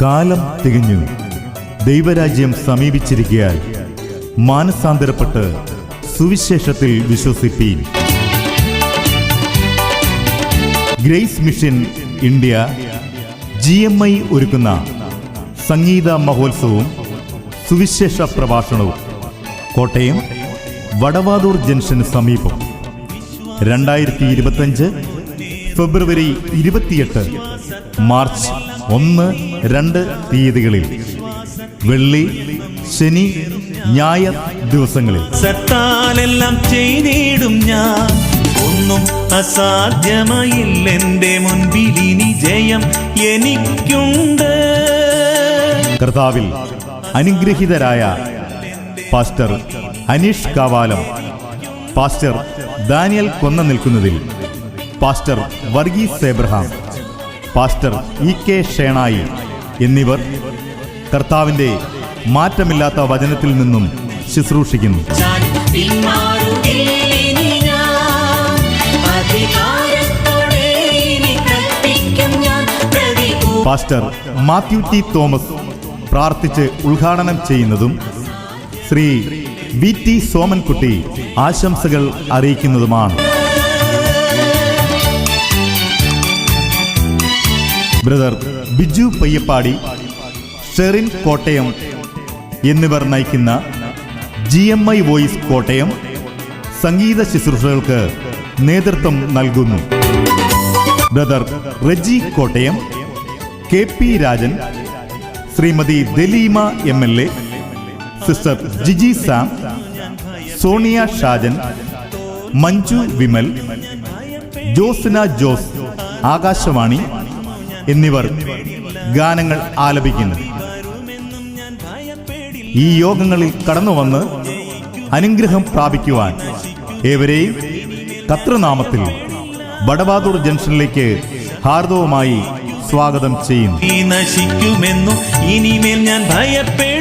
കാലം തികഞ്ഞു, ദൈവരാജ്യം സമീപിച്ചിരിക്കയാൽ മാനസാന്തരപ്പെട്ട് സുവിശേഷത്തിൽ വിശ്വസിപ്പീൻ. ഗ്രേസ് മിഷൻ ഇന്ത്യ GMI ഒരുക്കുന്ന സംഗീത മഹോത്സവവും സുവിശേഷ പ്രഭാഷണവും കോട്ടയം വടവാതൂർ ജംഗ്ഷന് സമീപം 2025 ഫെബ്രുവരി 28, മാർച്ച് 1, 2 തീയതികളിൽ വെള്ളി, ശനി, ഞായർ ദിവസങ്ങളിൽ. സത്താലെല്ലാം ചെയ്തിടും ഞാൻ, ഒന്നും അസാധ്യമായില്ലെന്റെ മുൻപിൽ ഇനി ജയം എനിക്കുണ്ട്. കർത്താവിൽ അനുഗ്രഹീതരായ പാസ്റ്റർ അനീഷ് കാവാലം, പാസ്റ്റർ ദാനിയൽ കൊന്ന നിൽക്കുന്നതിൽ, pastor Varghese Abraham, pastor EK Shenoy എന്നിവർ കർത്താവിൻ്റെ മാറ്റമില്ലാത്ത വചനത്തിൽ നിന്നും ശുശ്രൂഷിക്കുന്നു. Pastor Mathew T. തോമസ് പ്രാർത്ഥിച്ച് ഉദ്ഘാടനം ചെയ്യുന്നതും ശ്രീ VT സോമൻകുട്ടി ആശംസകൾ അറിയിക്കുന്നതുമാണ്. ബ്രദർ ബിജു പയ്യപ്പാടി, ഷെറിൻ കോട്ടയം എന്നിവർ നയിക്കുന്ന GMI വോയിസ് കോട്ടയം സംഗീത ശുശ്രൂഷകൾക്ക് നേതൃത്വം നൽകുന്നു. Brother Reji Kottayam, KP Rajan, Shrimati Daleema MLA, sister Jiji Sam, Sonia Shajan, Manju Vimal, Josna Jose, Akashvani എന്നിവർ ഗാനങ്ങൾ ആലപിക്കുന്നു. ഈ യോഗങ്ങളിൽ കടന്നുവന്ന് അനുഗ്രഹം പ്രാപിക്കുവാൻ ഏവരെയും കർത്തൃനാമത്തിൽ വടവാതൂർ ജംഗ്ഷനിലേക്ക് ഹാർദവമായി സ്വാഗതം ചെയ്യുന്നു. നശിക്കുമെന്നും ഇനിമേൽ ഞാൻ ഭയപ്പെടും.